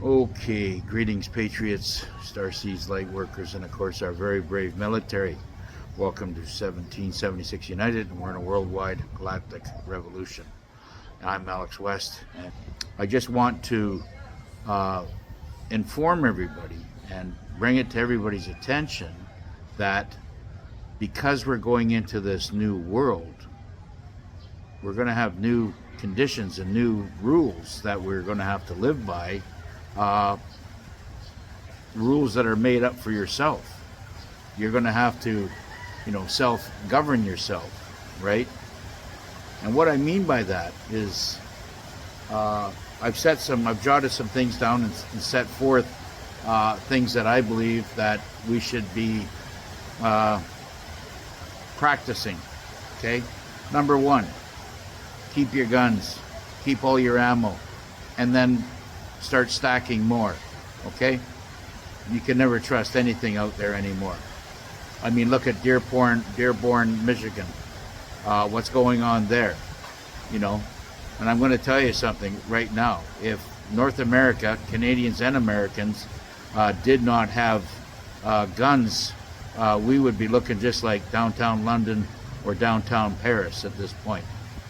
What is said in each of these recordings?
Okay, greetings, patriots, Starseeds light workers, and of course our very brave military. Welcome to 1776 United, and we're in a worldwide galactic revolution. I'm Alex West, and I just want to inform everybody and bring it to everybody's attention that because we're going into this new world, we're going to have new conditions and new rules that we're going to have to live by. Rules that are made up for yourself. You're going to have to, self-govern yourself, right? And what I mean by that is, I've jotted some things down and set forth things that I believe that we should be practicing. Okay, number one, keep your guns, keep all your ammo, and then start stacking more. Okay, you can never trust anything out there anymore. I mean, look at Dearborn, Michigan. What's going on there? And I'm going to tell you something right now. If North America, Canadians and Americans, did not have guns, we would be looking just like downtown London or downtown Paris at this point.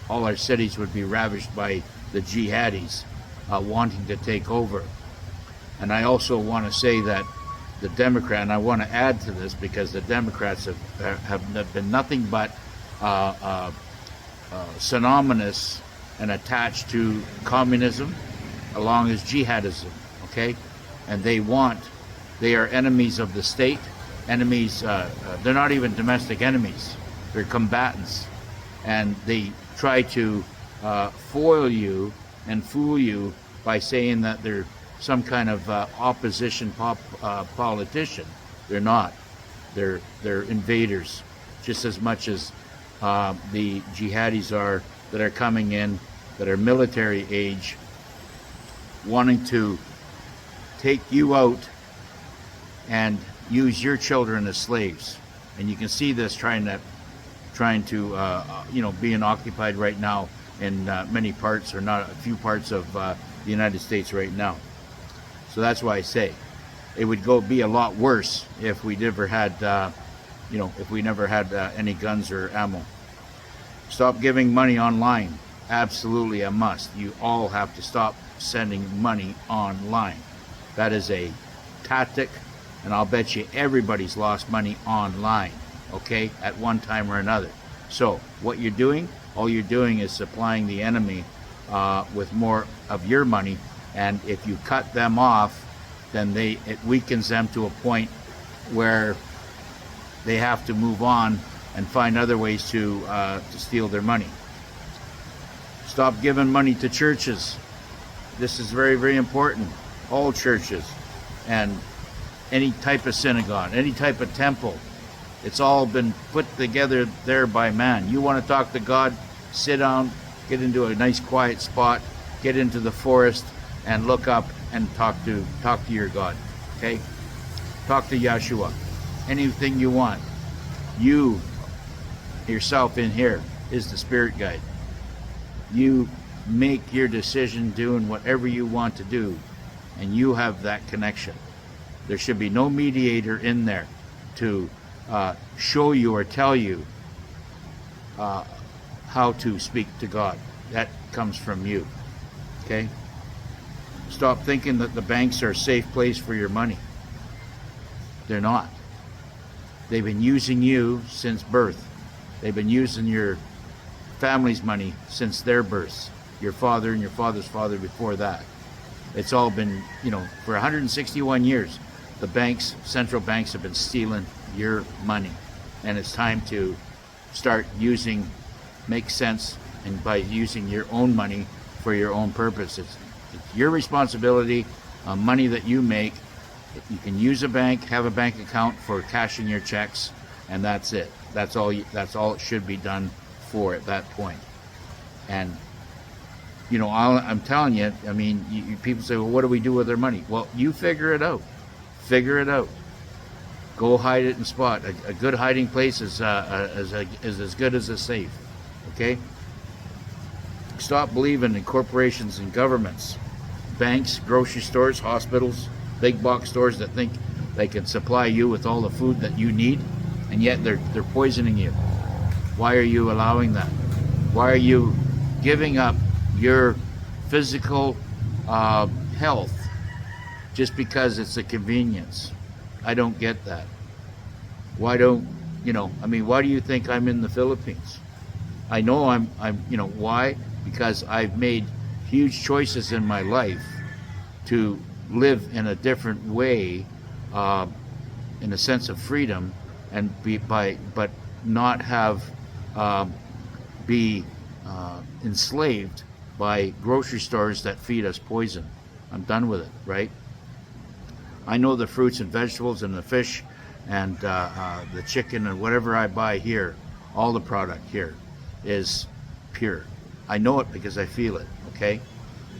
All our cities would be ravaged by the jihadis wanting to take over. And I also want to say that the Democrat, and I want to add to this because the Democrats have been nothing but synonymous and attached to communism along as jihadism, okay? And they are enemies of the state, enemies, they're not even domestic enemies, they're combatants. And they try to foil you and fool you by saying that they're some kind of opposition politician. They're not. They're invaders, just as much as the jihadis are that are coming in, that are military age, wanting to take you out and use your children as slaves. And you can see this trying to being occupied right now in many parts, or not a few parts of the United States right now. So that's why I say it would be a lot worse if we never had, any guns or ammo. Stop giving money online. Absolutely a must. You all have to stop sending money online. That is a tactic, and I'll bet you everybody's lost money online, okay, at one time or another. So what you're doing, all you're doing is supplying the enemy with more of your money, and if you cut them off, then it weakens them to a point where they have to move on and find other ways to steal their money. Stop giving money to churches. This is very, very important. All churches and any type of synagogue, any type of temple, it's all been put together there by man. You want to talk to God, sit down, get into a nice quiet spot, get into the forest, and look up and talk to your God. Okay? Talk to Yeshua. Anything you want. You yourself in here is the spirit guide. You make your decision doing whatever you want to do, and you have that connection. There should be no mediator in there to show you or tell you how to speak to God. That comes from you. Okay? Stop thinking that the banks are a safe place for your money. They're not. They've been using you since birth. They've been using your family's money since their births. Your father and your father's father before that. It's all been, for 161 years, the banks, central banks, have been stealing your money. And it's time to start make sense, and by using your own money for your own purpose. It's your responsibility. Money that you make, you can use a bank, have a bank account for cashing your checks, and that's it. That's all it should be done for at that point. And I'm telling you, I mean, people say, well, what do we do with their money? Well, you figure it out. Figure it out. Go hide it in spot. A good hiding place is as good as a safe. Okay? Stop believing in corporations and governments. banks, grocery stores, hospitals, big box stores that think they can supply you with all the food that you need, and yet they're poisoning you. Why are you allowing that? Why are you giving up your physical health just because it's a convenience? I don't get that. Why don't why do you think I'm in the Philippines? I know why? Because I've made huge choices in my life to live in a different way, uh, in a sense of freedom, and but not have be enslaved by grocery stores that feed us poison. I'm done with it, right? I know the fruits and vegetables and the fish and the chicken and whatever I buy here, all the product here is pure. I know it because I feel it, okay?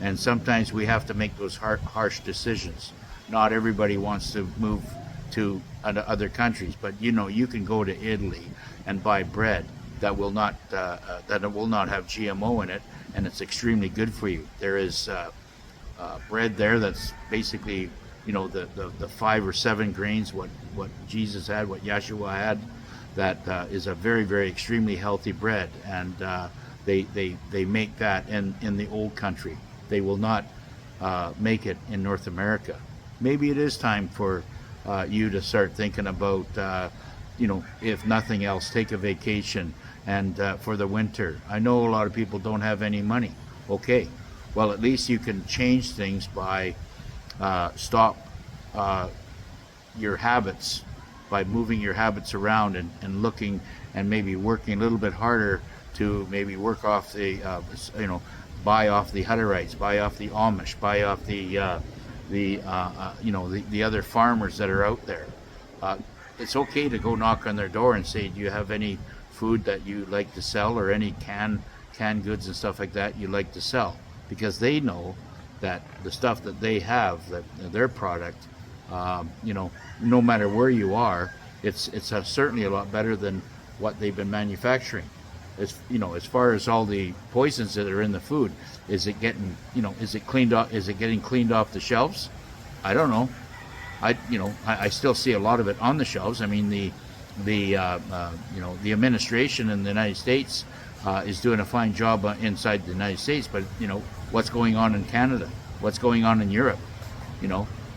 And sometimes we have to make those harsh decisions. Not everybody wants to move to other countries, but you can go to Italy and buy bread that will not have GMO in it, and it's extremely good for you. There is bread there that's basically the 5 or 7 grains what Jesus had, what Yeshua had, that is a very, very extremely healthy bread, and they make that in the old country. They will not make it in North America. Maybe it is time for you to start thinking about if nothing else, take a vacation and for the winter. I know a lot of people don't have any money. Okay, well, at least you can change things by stop your habits, by moving your habits around and looking and maybe working a little bit harder to maybe work off the buy off the Hutterites, buy off the Amish, buy off the other farmers that are out there. It's okay to go knock on their door and say, do you have any food that you like to sell, or any canned goods and stuff like that you like to sell? Because they know that the stuff that they have, that their product, no matter where you are, it's certainly a lot better than what they've been manufacturing. As far as all the poisons that are in the food, is it getting cleaned up? Is it getting cleaned off the shelves? I don't know. I still see a lot of it on the shelves. I mean, the administration in the United States is doing a fine job inside the United States, but what's going on in Canada? What's going on in Europe?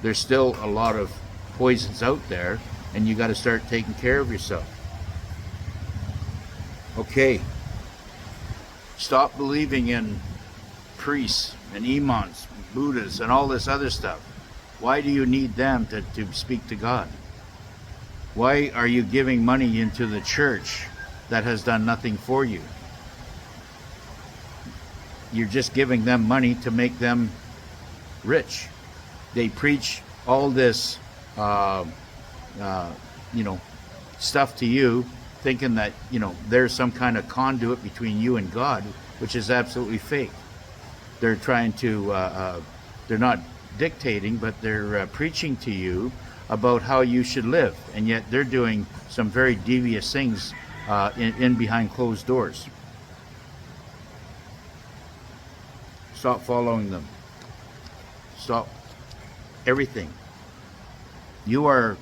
There's still a lot of poisons out there, and you got to start taking care of yourself. Okay, stop believing in priests and imams, Buddhas, and all this other stuff. Why do you need them to speak to God? Why are you giving money into the church that has done nothing for you? You're just giving them money to make them rich. They preach all this, stuff to you, thinking that there's some kind of conduit between you and God, which is absolutely fake. They're trying to they're not dictating, but they're preaching to you about how you should live, and yet they're doing some very devious things in behind closed doors. Stop following them. Stop everything. You are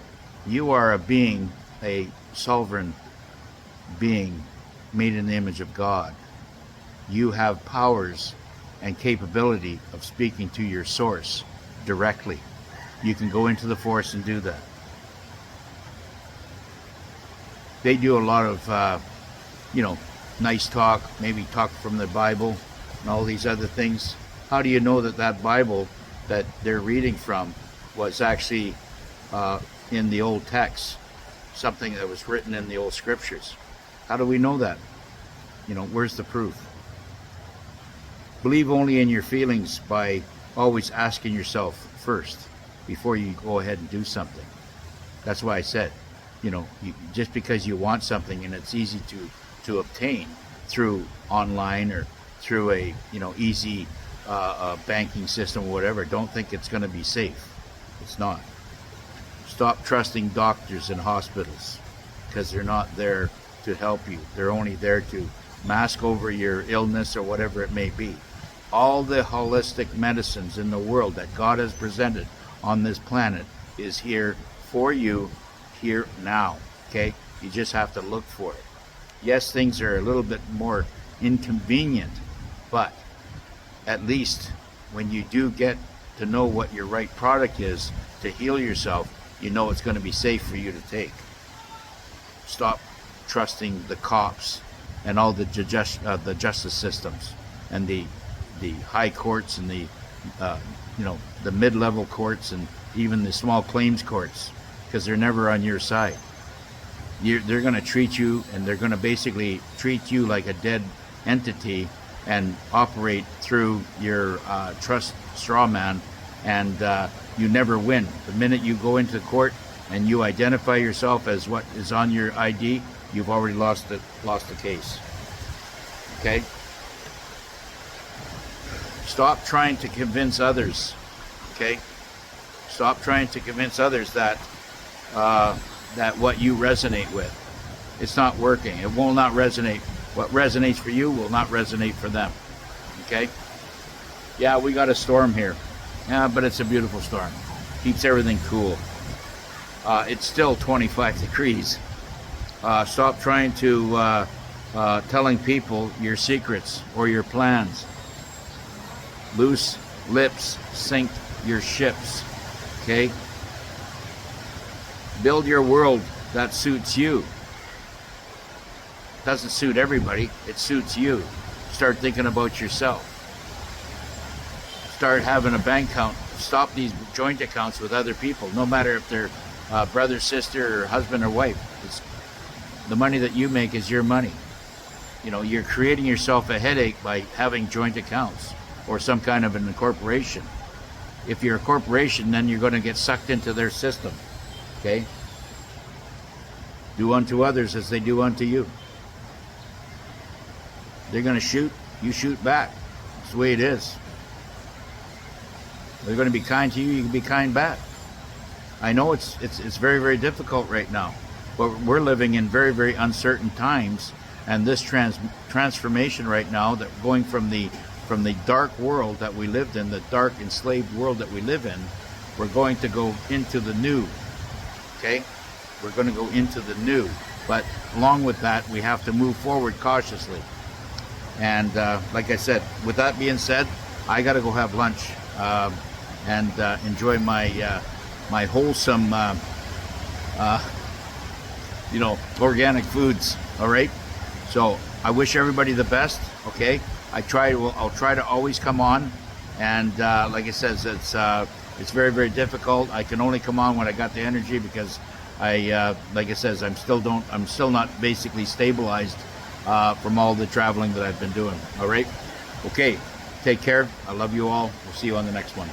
a being, a sovereign being made in the image of God. You have powers and capability of speaking to your source directly. You can go into the forest and do that. They do a lot of nice talk, maybe talk from the Bible and all these other things. How do you know that Bible that they're reading from was actually in the old text, something that was written in the old scriptures? How do we know that? Where's the proof? Believe only in your feelings by always asking yourself first before you go ahead and do something. That's why I said, just because you want something and it's easy to obtain through online or through a easy banking system or whatever, don't think it's going to be safe. It's not. Stop trusting doctors and hospitals, because they're not there to help you. They're only there to mask over your illness or whatever it may be. All the holistic medicines in the world that God has presented on this planet is here for you, here now. Okay? You just have to look for it. Yes, things are a little bit more inconvenient, but at least when you do get to know what your right product is to heal yourself, you know it's going to be safe for you to take. Stop trusting the cops and all the justice systems and the high courts and the the mid-level courts and even the small claims courts, because they're never on your side. They're going to treat you, and they're going to basically treat you like a dead entity and operate through your trust straw man, and you never win. The minute you go into court and you identify yourself as what is on your ID, you've already lost the case. Okay? Stop trying to convince others. Okay? Stop trying to convince others that that what you resonate with. It's not working. It will not resonate. What resonates for you will not resonate for them. Okay? Yeah, we got a storm here. Yeah, but it's a beautiful storm. Keeps everything cool. It's still 25 degrees. Stop trying to telling people your secrets or your plans. Loose lips sink your ships. Okay? Build your world that suits you. Doesn't suit everybody. It suits you. Start thinking about yourself. Start having a bank account. Stop these joint accounts with other people, no matter if they're brother, sister, or husband or wife. The money that you make is your money. You know, you're creating yourself a headache by having joint accounts or some kind of an incorporation. If you're a corporation, then you're going to get sucked into their system. Okay? Do unto others as they do unto you. They're going to shoot, you shoot back. That's the way it is. They're going to be kind to you, you can be kind back. I know it's very, very difficult right now, but we're living in very, very uncertain times, and this transformation right now, that going from the dark world that we lived in, the dark enslaved world that we live in, we're going to go into the new. Okay? We're going to go into the new, but along with that, we have to move forward cautiously. And like I said, with that being said, I got to go have lunch and enjoy my my wholesome, organic foods. All right. So I wish everybody the best. Okay. I'll try to always come on, and like I said, it's very, very difficult. I can only come on when I got the energy, because like I said, I'm still not basically stabilized from all the traveling that I've been doing. All right. Okay. Take care. I love you all. We'll see you on the next one.